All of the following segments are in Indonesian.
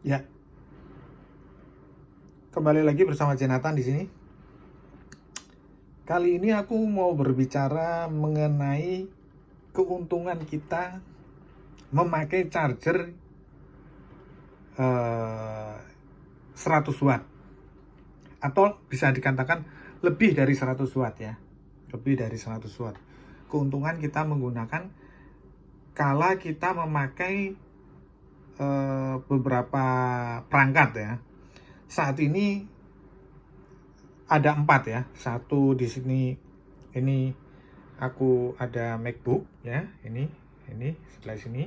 Ya, kembali lagi bersama Jonathan di sini. Kali ini aku mau berbicara mengenai keuntungan kita memakai charger 100 watt atau bisa dikatakan lebih dari 100 watt ya. Lebih dari 100 watt. Keuntungan kita menggunakan kala kita memakai beberapa perangkat ya. Saat ini ada 4 ya. Satu di sini, ini aku ada MacBook ya, ini sebelah sini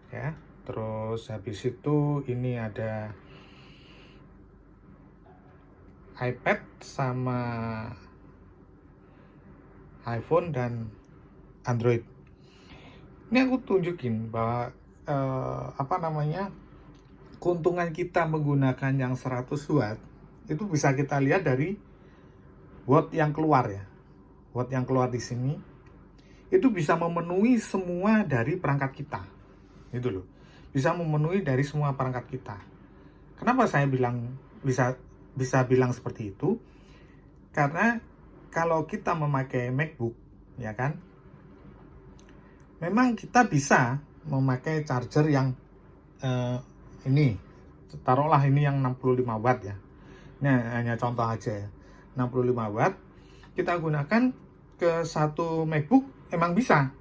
ya. Terus habis itu ini ada iPad sama iPhone dan Android. Ini aku tunjukin bahwa keuntungan kita menggunakan yang 100 watt itu bisa kita lihat dari watt yang keluar ya. Watt yang keluar di sini itu bisa memenuhi semua dari perangkat kita. Itu loh. Bisa memenuhi dari semua perangkat kita. Kenapa saya bilang bisa bilang seperti itu? Karena kalau kita memakai MacBook, ya kan? Memang kita bisa memakai charger yang ini. Taruhlah ini yang 65 watt ya. Nah, hanya contoh aja ya. 65 watt kita gunakan ke satu MacBook emang bisa.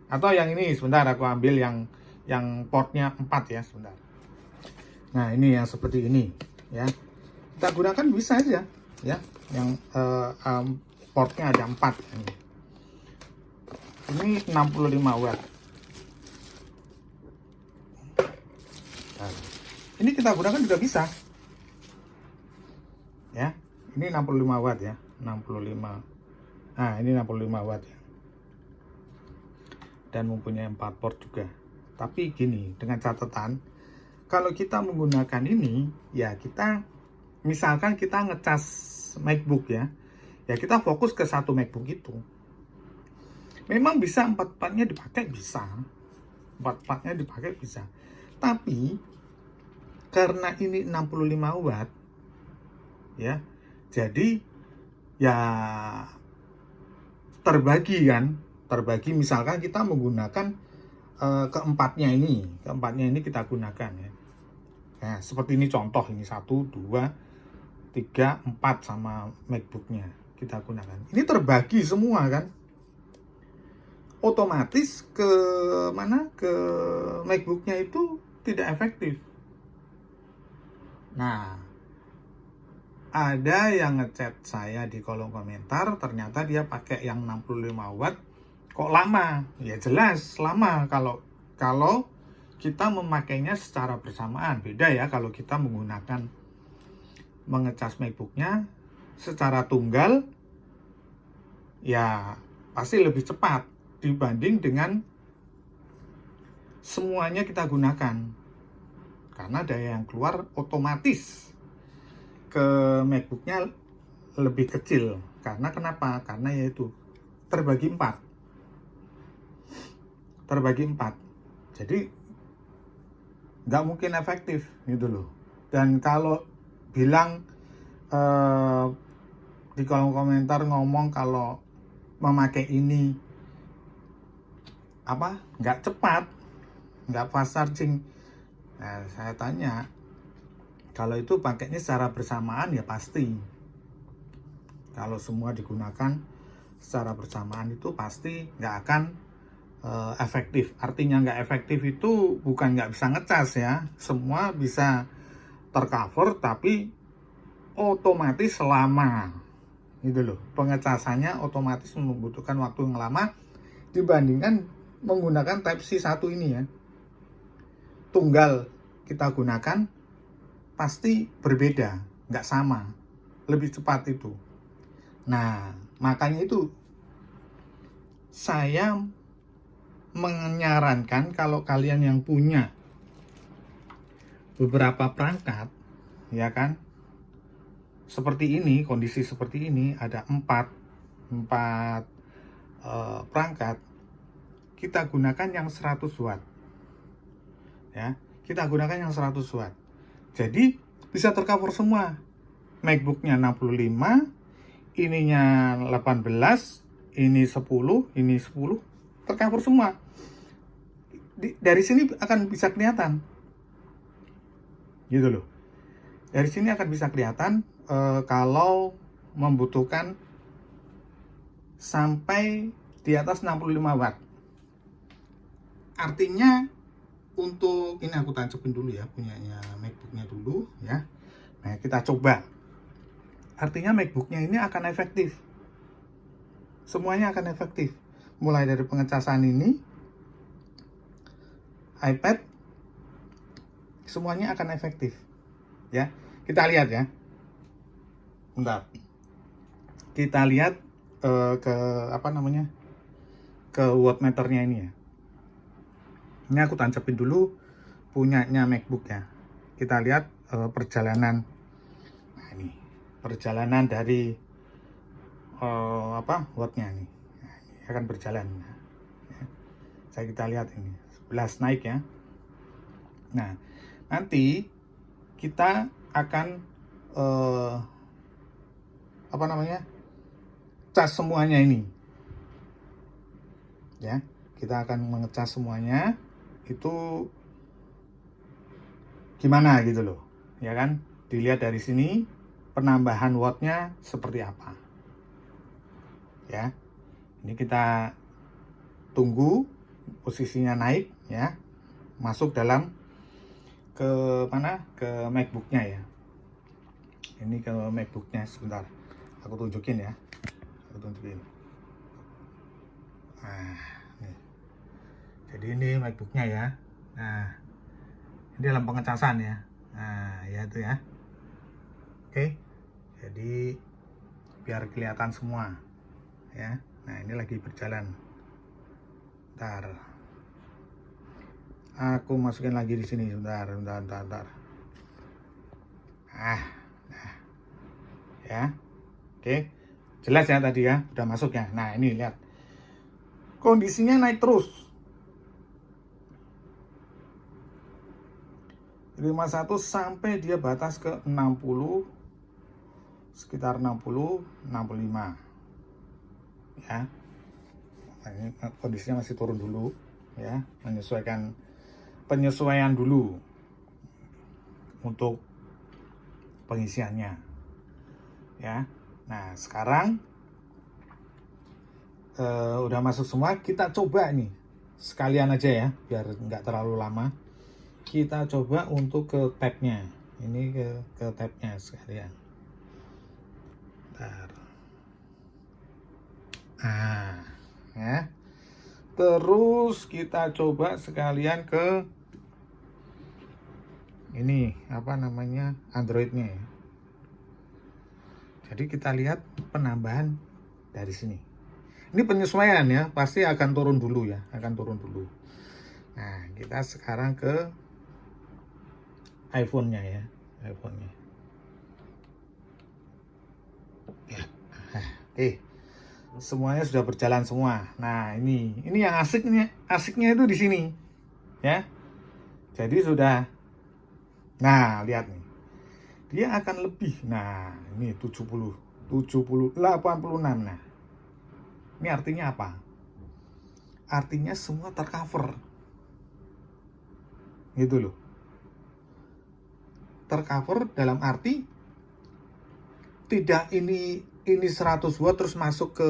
Atau yang ini sebentar aku ambil yang portnya 4 ya, sebentar. Nah, ini yang seperti ini ya. Kita gunakan bisa aja ya. Yang portnya ada 4 ini. Ini 65 watt. Nah, ini kita gunakan juga bisa. Ya. Ini 65 watt ya. 65. Nah, ini 65 watt ya. Dan mempunyai 4 port juga. Tapi gini, dengan catatan, kalau kita menggunakan ini, ya kita, misalkan kita ngecas MacBook ya, ya kita fokus ke satu MacBook itu. Memang bisa 4-4-nya dipakai, bisa. 4-4-nya dipakai, bisa. Tapi, karena ini 65 watt, ya, jadi, ya, terbagi misalkan kita menggunakan keempatnya ini kita gunakan ya. Nah, seperti ini contoh, ini 1, 2, 3, 4 sama MacBooknya kita gunakan. Ini terbagi semua kan. Otomatis ke MacBooknya itu tidak efektif. Nah, ada yang ngechat saya di kolom komentar, ternyata dia pakai yang 65 watt, kok lama? Ya jelas lama kalau kita memakainya secara bersamaan. Beda ya kalau kita mengecas MacBooknya secara tunggal, ya pasti lebih cepat dibanding dengan semuanya kita gunakan. Karena daya yang keluar otomatis ke MacBooknya lebih kecil. Karena kenapa? Karena yaitu terbagi 4. Jadi nggak mungkin efektif gitu loh. Dan kalau bilang di kolom komentar ngomong kalau memakai ini nggak cepat, nggak fast charging. Nah, saya tanya, kalau itu pakainya secara bersamaan ya pasti. Kalau semua digunakan secara bersamaan itu pasti nggak akan efektif. Artinya nggak efektif itu bukan nggak bisa ngecas ya. Semua bisa tercover tapi otomatis lama. Gitu loh. Pengecasannya otomatis membutuhkan waktu yang lama dibandingkan menggunakan Type-C 1 ini ya. Tunggal kita gunakan pasti berbeda, nggak sama, lebih cepat itu. Nah, makanya itu saya menyarankan kalau kalian yang punya beberapa perangkat, ya kan, seperti ini, kondisi seperti ini, ada 4 perangkat, kita gunakan yang 100 watt. Ya, kita gunakan yang 100 watt. Jadi bisa tercover semua. MacBook-nya 65, ininya 18, ini 10, ini 10, tercover semua. Dari sini akan bisa kelihatan. Gitu loh. Dari sini akan bisa kelihatan kalau membutuhkan sampai di atas 65 watt. Artinya untuk ini aku tancapin dulu ya, punyanya MacBook-nya dulu ya. Nah, kita coba. Artinya MacBook-nya ini akan efektif. Semuanya akan efektif. Mulai dari pengecasan ini, iPad, semuanya akan efektif. Ya, kita lihat ya. Bentar. Kita lihat ke apa namanya? Ke wattmeternya ini ya. Ini aku tancapin dulu punyanya MacBook ya. Kita lihat perjalanan. Nah, ini perjalanan dari wattnya nih. Nah, ini akan berjalan. Ya. Kita lihat ini 11 naik ya. Nah, nanti kita akan cas semuanya ini. Ya, kita akan mengecas semuanya. Itu gimana gitu loh, ya kan? Dilihat dari sini penambahan wattnya seperti apa. Ya, ini kita tunggu posisinya naik ya, masuk dalam ke mana? Ke MacBook-nya ya. Ini ke MacBook-nya sebentar. Aku tunjukin ya. Aku tunjukin. Nah, nih. Jadi ini MacBook-nya ya. Nah, ini dalam pengecasan ya. Nah, ya itu ya. Oke. Jadi biar kelihatan semua ya. Nah, ini lagi berjalan. Bentar. Aku masukin lagi di sini bentar. Nah. Ya. Oke. Jelas ya tadi ya, udah masuk ya. Nah, ini lihat. Kondisinya naik terus. 51 sampai dia batas ke 60, sekitar 60, 65 ya. Nah, ini kondisinya masih turun dulu ya, penyesuaian dulu untuk pengisiannya ya. Nah, sekarang udah masuk semua, kita coba nih sekalian aja ya, biar nggak terlalu lama. Kita coba untuk ke tabnya, ini ke tabnya sekalian. Bentar. Nah, ya. Terus kita coba sekalian ke ini apa namanya, Androidnya ya. Jadi kita lihat penambahan dari sini. Ini penyesuaian ya, pasti akan turun dulu ya, Nah, kita sekarang ke iPhone-nya ya, iPhone-nya. Ya, oke. Semuanya sudah berjalan semua. Nah, ini yang asiknya itu di sini, ya. Jadi sudah. Nah, lihat nih. Dia akan lebih. Nah, ini 70, 86. Nah, ini artinya apa? Artinya semua tercover. Gitu loh. Tercover dalam arti tidak ini 100 watt terus masuk ke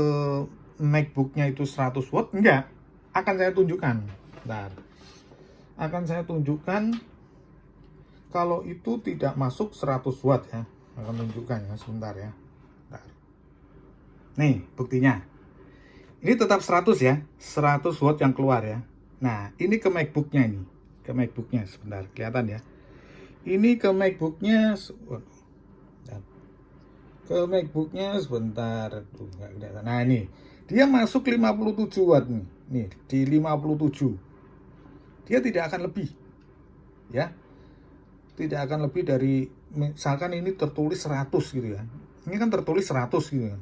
MacBook-nya itu 100 watt, enggak. Akan saya tunjukkan. Bentar. Akan saya tunjukkan kalau itu tidak masuk 100 watt ya. Akan tunjukkan ya, sebentar ya. Bentar. Nih, buktinya. Ini tetap 100 ya. 100 watt yang keluar ya. Nah, ini ke MacBook-nya ini. Ke MacBook-nya sebentar, kelihatan ya. Ini ke MacBook-nya, sebentar, nggak kelihatan. Nah, ini dia masuk 57 watt nih, di 57. Dia tidak akan lebih, ya, tidak akan lebih dari, misalkan ini tertulis 100 gitu ya. Ini kan tertulis 100 gitu ya.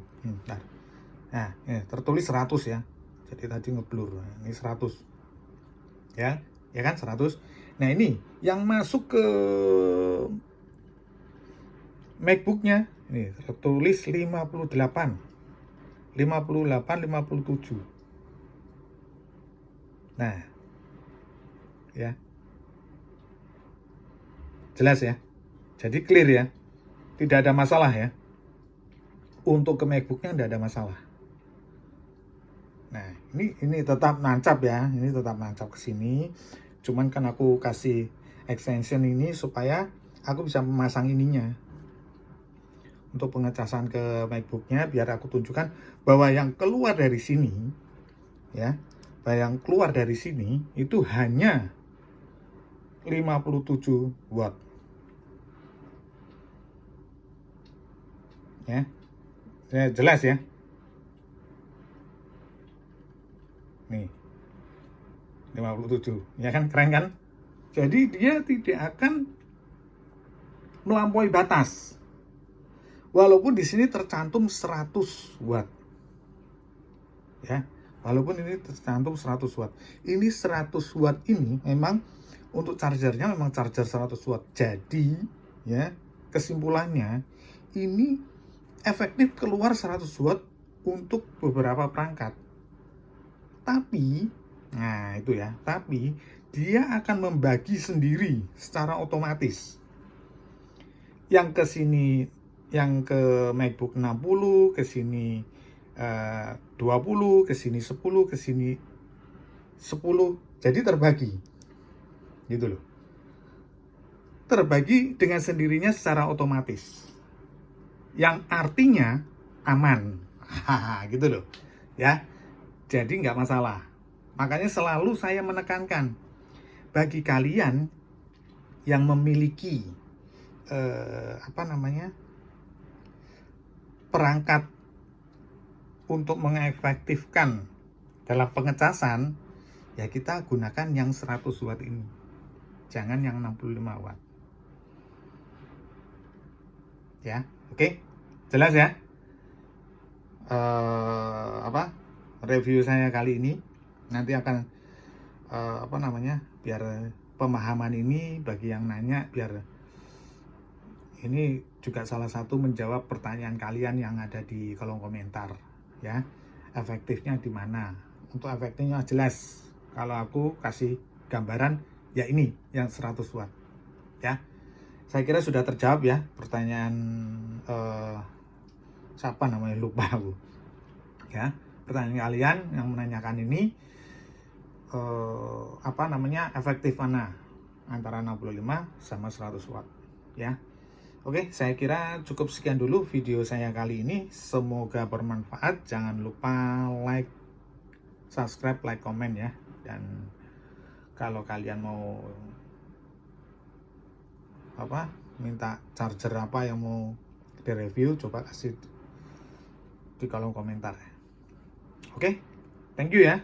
Nah, tertulis 100 ya. Jadi tadi ngeblur, ini 100, ya. ya kan 100. Nah ini yang masuk ke MacBook-nya ini tertulis 58, 57. Nah ya, jelas ya, jadi clear ya, tidak ada masalah ya. Untuk ke MacBook-nya tidak ada masalah. Nah, ini tetap nancap ya, ini tetap nancap ke sini. Cuman kan aku kasih extension ini supaya aku bisa memasang ininya. Untuk pengecasan ke MacBook-nya biar aku tunjukkan bahwa yang keluar dari sini ya, bahwa yang keluar dari sini itu hanya 57 watt. Ya. Jelas ya. Nih 57 ya kan, keren kan. Jadi dia tidak akan melampaui batas walaupun di sini tercantum 100 watt ya, walaupun ini tercantum 100 watt. Ini 100 watt ini memang untuk chargernya memang charger 100 watt. Jadi ya, kesimpulannya ini efektif keluar 100 watt untuk beberapa perangkat. Tapi, nah itu ya, tapi dia akan membagi sendiri secara otomatis. Yang ke sini, yang ke MacBook 60, ke sini 20, ke sini 10, ke sini 10. Jadi terbagi. Gitu loh. Terbagi dengan sendirinya secara otomatis. Yang artinya aman. Gitu loh. Ya. Jadi nggak masalah. Makanya selalu saya menekankan bagi kalian yang memiliki perangkat untuk mengefektifkan dalam pengecasan, ya kita gunakan yang 100 watt ini. Jangan yang 65 watt. Ya, oke. Jelas ya? Review saya kali ini nanti akan biar pemahaman ini bagi yang nanya, biar ini juga salah satu menjawab pertanyaan kalian yang ada di kolom komentar ya. Efektifnya di mana? Untuk efektifnya jelas, kalau aku kasih gambaran ya ini yang 100 watt ya. Saya kira sudah terjawab ya pertanyaan siapa namanya, lupa aku ya. Pertanyaan kalian yang menanyakan ini efektif mana antara 65 sama 100 watt ya. Oke, saya kira cukup sekian dulu video saya kali ini. Semoga bermanfaat. Jangan lupa like, subscribe, like, komen ya. Dan kalau kalian mau minta charger apa yang mau direview, coba kasih di kolom komentar. Oke, thank you ya.